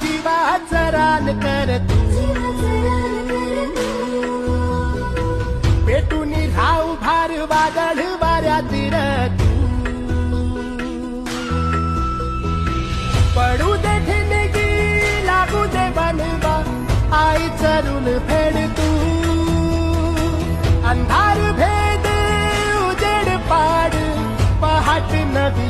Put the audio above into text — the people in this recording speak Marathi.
जीवाचं रान कर तू पेटून राहू भार वादळ वाऱ्यातील तू पडू दे ठिणगी लागू दे बनवा आई चरून फेड तू अंधार भेद उजेड पाड पहाट नवी